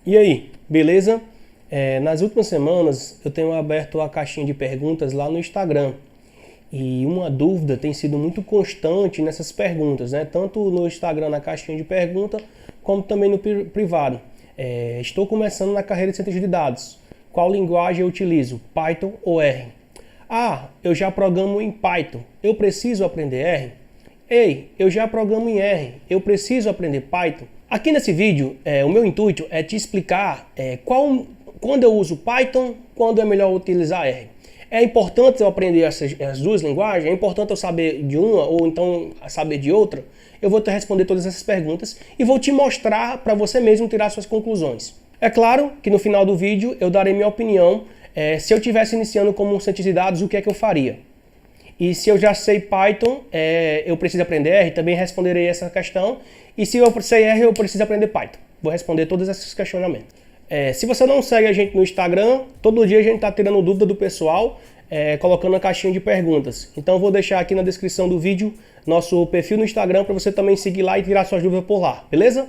E aí, beleza? Nas últimas semanas eu tenho aberto a caixinha de perguntas lá no Instagram. E uma dúvida tem sido muito constante nessas perguntas, né? Tanto no Instagram na caixinha de pergunta, como também no privado. Estou começando na carreira de cientista de dados. Qual linguagem eu utilizo? Python ou R? Ah, eu já programo em Python. Eu preciso aprender R? Ei, eu já programo em R. Eu preciso aprender Python? Aqui nesse vídeo, o meu intuito é te explicar quando eu uso Python, quando é melhor utilizar R. É importante eu aprender as duas linguagens? É importante eu saber de uma ou então saber de outra? Eu vou te responder todas essas perguntas e vou te mostrar para você mesmo tirar suas conclusões. É claro que no final do vídeo eu darei minha opinião. Se eu estivesse iniciando como um cientista de dados, o que é que eu faria? E se eu já sei Python, eu preciso aprender R? Também responderei essa questão. E se eu sei R, eu preciso aprender Python. Vou responder todos esses questionamentos. Se você não segue a gente no Instagram, todo dia a gente está tirando dúvida do pessoal, colocando a caixinha de perguntas. Então eu vou deixar aqui na descrição do vídeo nosso perfil no Instagram para você também seguir lá e tirar suas dúvidas por lá, beleza?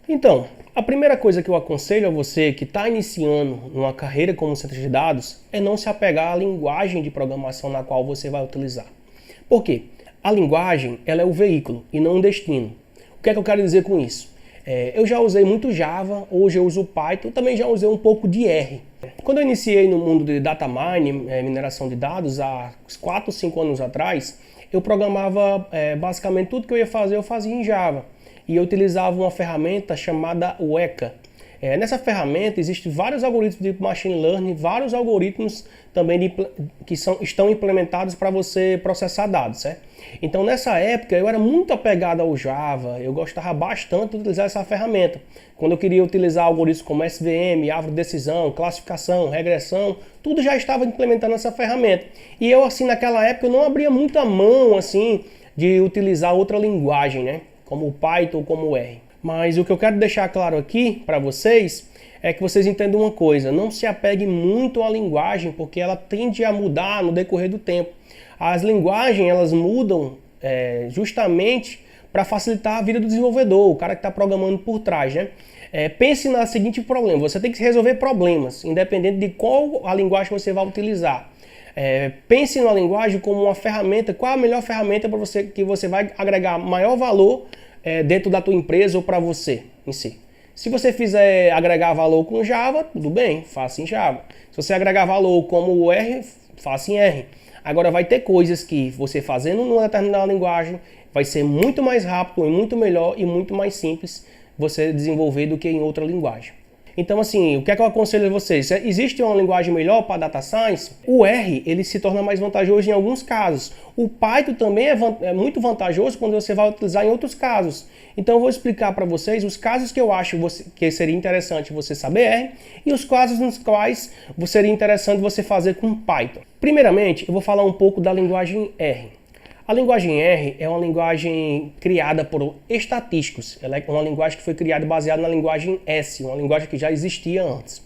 Então, a primeira coisa que eu aconselho a você que está iniciando uma carreira como cientista de dados é não se apegar à linguagem de programação na qual você vai utilizar. Por quê? A linguagem ela é o veículo e não o destino. O que é que eu quero dizer com isso? Eu já usei muito Java, hoje eu uso Python, também já usei um pouco de R. Quando eu iniciei no mundo de data mining, mineração de dados, há 4 ou 5 anos atrás, eu programava basicamente tudo que eu ia fazer, eu fazia em Java. E eu utilizava uma ferramenta chamada Weka. Nessa ferramenta existem vários algoritmos de machine learning, vários algoritmos também que estão implementados para você processar dados, certo? Então nessa época eu era muito apegado ao Java, eu gostava bastante de utilizar essa ferramenta. Quando eu queria utilizar algoritmos como SVM, árvore de decisão, classificação, regressão, tudo já estava implementando essa ferramenta. E eu assim naquela época eu não abria muita mão assim de utilizar outra linguagem, né? Como o Python ou como o R. Mas o que eu quero deixar claro aqui para vocês é que vocês entendam uma coisa, não se apegue muito à linguagem, porque ela tende a mudar no decorrer do tempo. As linguagens elas mudam justamente para facilitar a vida do desenvolvedor, o cara que está programando por trás, né? Pense no seguinte problema, você tem que resolver problemas, independente de qual a linguagem você vai utilizar. Pense na linguagem como uma ferramenta, qual a melhor ferramenta para você que você vai agregar maior valor dentro da tua empresa ou para você em si. Se você fizer agregar valor com Java, tudo bem, faça em Java. Se você agregar valor como o R, faça em R. Agora vai ter coisas que você fazendo numa determinada linguagem vai ser muito mais rápido e muito melhor e muito mais simples você desenvolver do que em outra linguagem. Então assim, o que é que eu aconselho a vocês? Existe uma linguagem melhor para Data Science? O R, ele se torna mais vantajoso em alguns casos. O Python também é muito vantajoso quando você vai utilizar em outros casos. Então eu vou explicar para vocês os casos que eu acho que seria interessante você saber R e os casos nos quais seria interessante você fazer com Python. Primeiramente, eu vou falar um pouco da linguagem R. A linguagem R é uma linguagem criada por estatísticos. Ela é uma linguagem que foi criada baseada na linguagem S, uma linguagem que já existia antes.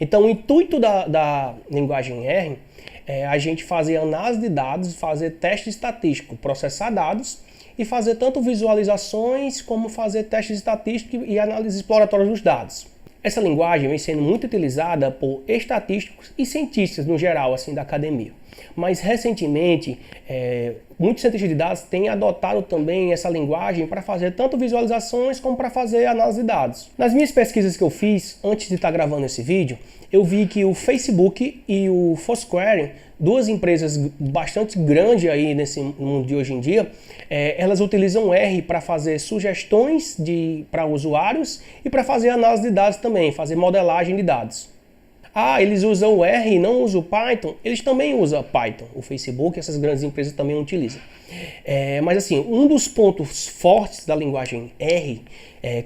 Então, o intuito da linguagem R é a gente fazer análise de dados, fazer teste estatístico, processar dados e fazer tanto visualizações como fazer testes estatísticos e análise exploratória dos dados. Essa linguagem vem sendo muito utilizada por estatísticos e cientistas no geral, assim, da academia. Mas recentemente, muitos cientistas de dados têm adotado também essa linguagem para fazer tanto visualizações como para fazer análise de dados. Nas minhas pesquisas que eu fiz antes de estar gravando esse vídeo, eu vi que o Facebook e o Foursquare, duas empresas bastante grandes aí nesse mundo de hoje em dia, elas utilizam R para fazer sugestões para usuários e para fazer análise de dados também, fazer modelagem de dados. Ah, eles usam o R e não usam o Python? Eles também usam Python. O Facebook, essas grandes empresas também utilizam. Mas assim, um dos pontos fortes da linguagem R,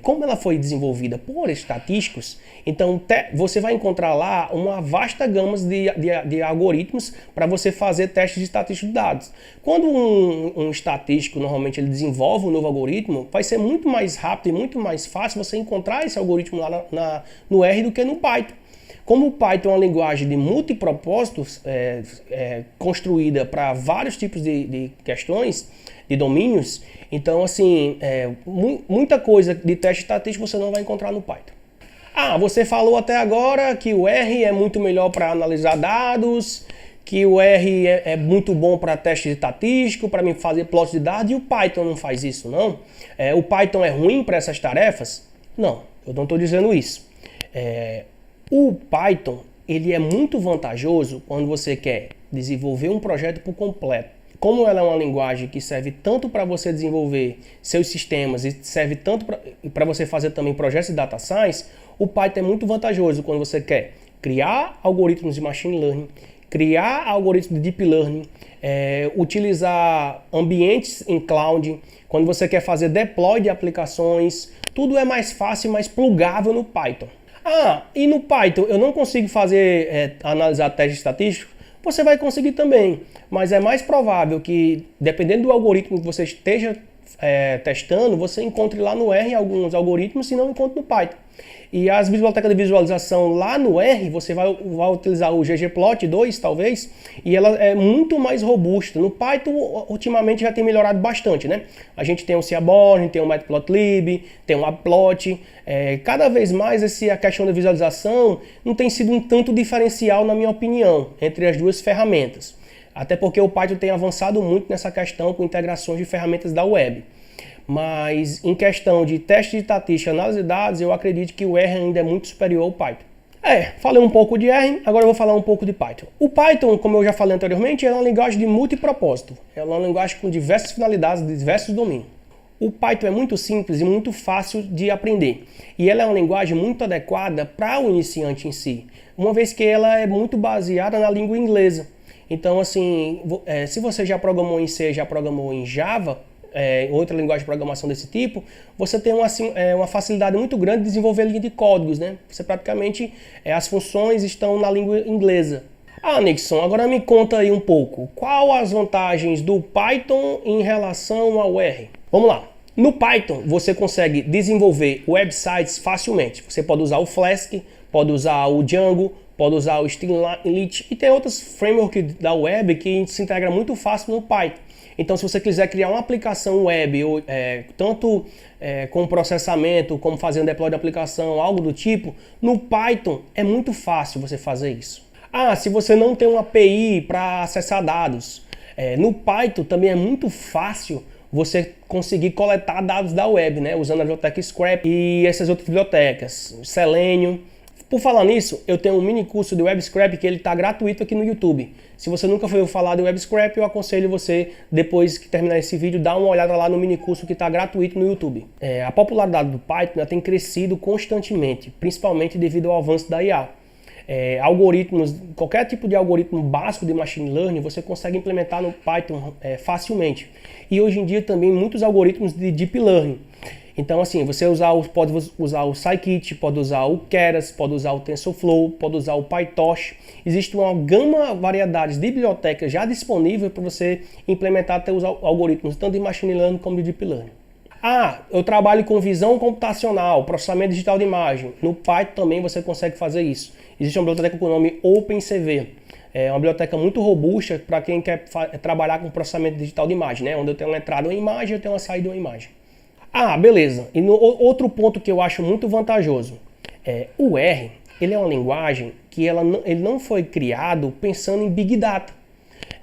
como ela foi desenvolvida por estatísticos, então você vai encontrar lá uma vasta gama de algoritmos para você fazer testes de estatística de dados. Quando um estatístico, normalmente ele desenvolve um novo algoritmo, vai ser muito mais rápido e muito mais fácil você encontrar esse algoritmo lá no R do que no Python. Como o Python é uma linguagem de multipropósitos, construída para vários tipos de questões, de domínios, então, assim, muita coisa de teste estatístico você não vai encontrar no Python. Ah, você falou até agora que o R é muito melhor para analisar dados, que o R é muito bom para teste estatístico, para mim fazer plot de dados, e o Python não faz isso, não? O Python é ruim para essas tarefas? Não, eu não estou dizendo isso. O Python, ele é muito vantajoso quando você quer desenvolver um projeto por completo. Como ela é uma linguagem que serve tanto para você desenvolver seus sistemas e serve tanto para você fazer também projetos de data science, o Python é muito vantajoso quando você quer criar algoritmos de machine learning, criar algoritmos de deep learning, utilizar ambientes em cloud, quando você quer fazer deploy de aplicações, tudo é mais fácil e mais plugável no Python. Ah, e no Python eu não consigo fazer analisar teste estatístico? Você vai conseguir também, mas é mais provável que, dependendo do algoritmo que você esteja testando, você encontre lá no R alguns algoritmos e não encontre no Python. E as bibliotecas de visualização lá no R, você vai utilizar o ggplot2, talvez, e ela é muito mais robusta. No Python, ultimamente, já tem melhorado bastante, né? A gente tem o Seaborn, tem o Matplotlib, tem o Mapplot. Cada vez mais a questão da visualização não tem sido um tanto diferencial, na minha opinião, entre as duas ferramentas. Até porque o Python tem avançado muito nessa questão com integrações de ferramentas da web. Mas em questão de teste de estatística e análise de dados, eu acredito que o R ainda é muito superior ao Python. Falei um pouco de R, agora eu vou falar um pouco de Python. O Python, como eu já falei anteriormente, é uma linguagem de multipropósito. É uma linguagem com diversas finalidades, diversos domínios. O Python é muito simples e muito fácil de aprender. E ela é uma linguagem muito adequada para o iniciante em si, uma vez que ela é muito baseada na língua inglesa. Então, assim, se você já programou em C, já programou em Java, outra linguagem de programação desse tipo, você tem uma facilidade muito grande de desenvolver linha de códigos, né? Você praticamente, as funções estão na língua inglesa. Ah, Nixon, agora me conta aí um pouco, qual as vantagens do Python em relação ao R? Vamos lá. No Python, você consegue desenvolver websites facilmente. Você pode usar o Flask, pode usar o Django, pode usar o Streamlit e tem outros frameworks da web que se integra muito fácil no Python. Então, se você quiser criar uma aplicação web, tanto com processamento, como fazer um deploy de aplicação, algo do tipo, no Python é muito fácil você fazer isso. Ah, se você não tem uma API para acessar dados, no Python também é muito fácil você conseguir coletar dados da web, né? Usando a biblioteca Scrap e essas outras bibliotecas, Selenium. Por falar nisso, eu tenho um mini curso de Web Scrap que ele está gratuito aqui no YouTube. Se você nunca foi falar de Web Scrap, eu aconselho você, depois que terminar esse vídeo, dar uma olhada lá no mini curso que está gratuito no YouTube. A popularidade do Python tem crescido constantemente, principalmente devido ao avanço da IA. Algoritmos, qualquer tipo de algoritmo básico de machine learning, você consegue implementar no Python facilmente. E hoje em dia também muitos algoritmos de deep learning. Então, assim, você pode usar o Scikit, pode usar o Keras, pode usar o TensorFlow, pode usar o PyTorch. Existe uma gama, variedades de bibliotecas já disponível para você implementar até os algoritmos, tanto de Machine Learning como de Deep Learning. Ah, eu trabalho com visão computacional, processamento digital de imagem. No Python também você consegue fazer isso. Existe uma biblioteca com o nome OpenCV. É uma biblioteca muito robusta para quem quer trabalhar com processamento digital de imagem, né? Onde eu tenho uma entrada uma imagem, eu tenho uma saída uma imagem. Ah, beleza. E outro ponto que eu acho muito vantajoso. O R, ele é uma linguagem que ele não foi criado pensando em Big Data.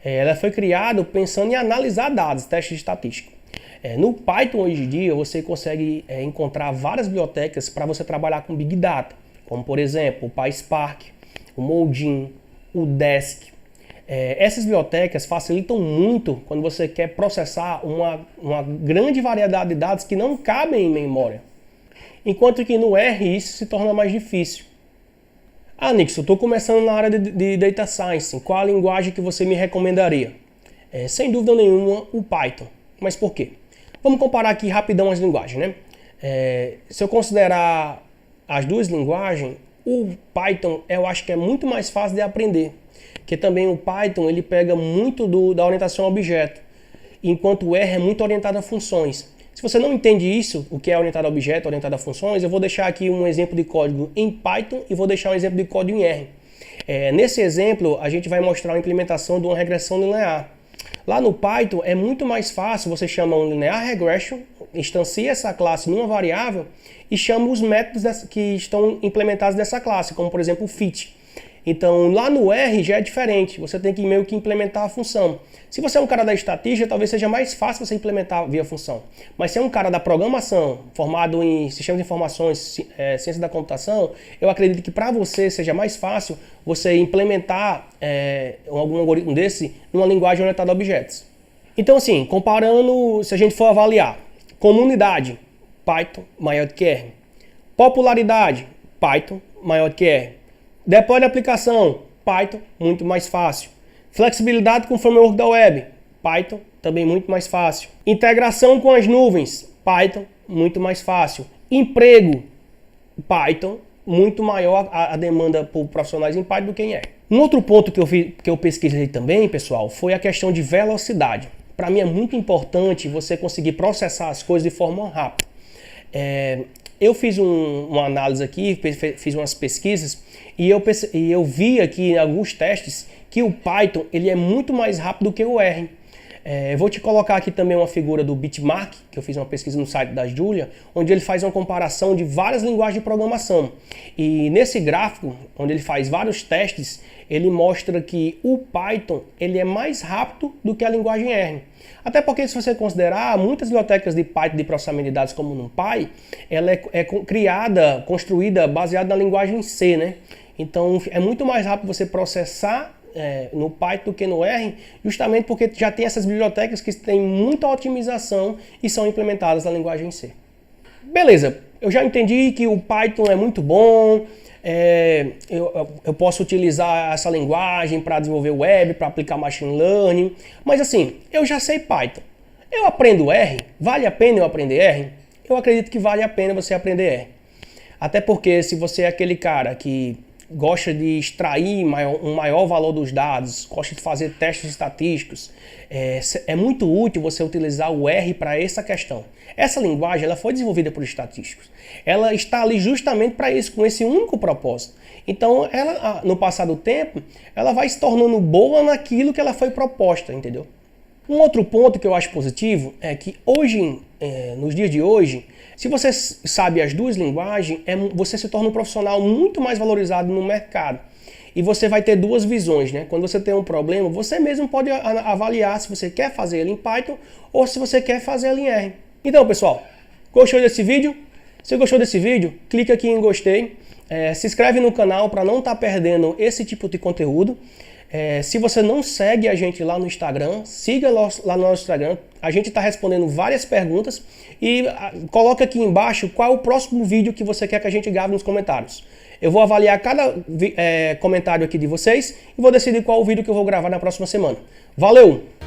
Ela foi criada pensando em analisar dados, testes estatísticos. No Python, hoje em dia, você consegue encontrar várias bibliotecas para você trabalhar com Big Data. Como, por exemplo, o PySpark, o Moldin, o Desk. Essas bibliotecas facilitam muito quando você quer processar uma grande variedade de dados que não cabem em memória. Enquanto que no R isso se torna mais difícil. Ah, Nixon, eu estou começando na área de Data Science. Qual a linguagem que você me recomendaria? Sem dúvida nenhuma, o Python. Mas por quê? Vamos comparar aqui rapidão as linguagens, né? Se eu considerar as duas linguagens, o Python eu acho que é muito mais fácil de aprender. Porque também o Python ele pega muito da orientação a objeto, enquanto o R é muito orientado a funções. Se você não entende isso, o que é orientado a objeto, orientado a funções, eu vou deixar aqui um exemplo de código em Python e vou deixar um exemplo de código em R. Nesse exemplo, a gente vai mostrar a implementação de uma regressão linear. Lá no Python é muito mais fácil, você chama um linear regression, instancia essa classe numa variável e chama os métodos que estão implementados dessa classe, como por exemplo o fit. Então lá no R já é diferente, você tem que meio que implementar a função. Se você é um cara da estatística, talvez seja mais fácil você implementar via função. Mas se é um cara da programação, formado em sistemas de informações, ciência da computação, eu acredito que para você seja mais fácil você implementar algum algoritmo desse numa linguagem orientada a objetos. Então assim, comparando, se a gente for avaliar, comunidade, Python maior do que R. Popularidade, Python maior do que R. Deploy de aplicação, Python, muito mais fácil. Flexibilidade com o framework da web, Python, também muito mais fácil. Integração com as nuvens, Python, muito mais fácil. Emprego, Python, muito maior a demanda por profissionais em Python do que em R. Um outro ponto que eu pesquisei também, pessoal, foi a questão de velocidade. Para mim é muito importante você conseguir processar as coisas de forma rápida. Eu fiz uma análise aqui, fiz umas pesquisas e eu vi aqui em alguns testes que o Python ele é muito mais rápido do que o R. Eu vou te colocar aqui também uma figura do Bitmark, que eu fiz uma pesquisa no site da Julia, onde ele faz uma comparação de várias linguagens de programação. E nesse gráfico, onde ele faz vários testes, ele mostra que o Python ele é mais rápido do que a linguagem R. Até porque, se você considerar, muitas bibliotecas de Python de processamento de dados, como o NumPy, ela é construída baseada na linguagem C, né? Então, é muito mais rápido você processar no Python do que no R, justamente porque já tem essas bibliotecas que têm muita otimização e são implementadas na linguagem C. Beleza, eu já entendi que o Python é muito bom, eu posso utilizar essa linguagem para desenvolver web, para aplicar machine learning, mas assim, eu já sei Python. Eu aprendo R? Vale a pena eu aprender R? Eu acredito que vale a pena você aprender R. Até porque se você é aquele cara que gosta de extrair um maior valor dos dados, gosta de fazer testes estatísticos, é muito útil você utilizar o R para essa questão. Essa linguagem ela foi desenvolvida por estatísticos. Ela está ali justamente para isso, com esse único propósito. Então, ela, no passar do tempo, ela vai se tornando boa naquilo que ela foi proposta, entendeu? Um outro ponto que eu acho positivo é que hoje, nos dias de hoje, se você sabe as duas linguagens, você se torna um profissional muito mais valorizado no mercado. E você vai ter duas visões, né? Quando você tem um problema, você mesmo pode avaliar se você quer fazer ele em Python ou se você quer fazer ele em R. Então, pessoal, gostou desse vídeo? Se gostou desse vídeo, clica aqui em gostei. Se inscreve no canal para não estar perdendo esse tipo de conteúdo. Se você não segue a gente lá no Instagram, siga lá no nosso Instagram. A gente está respondendo várias perguntas e coloca aqui embaixo qual é o próximo vídeo que você quer que a gente grave nos comentários. Eu vou avaliar cada comentário aqui de vocês e vou decidir qual o vídeo que eu vou gravar na próxima semana. Valeu!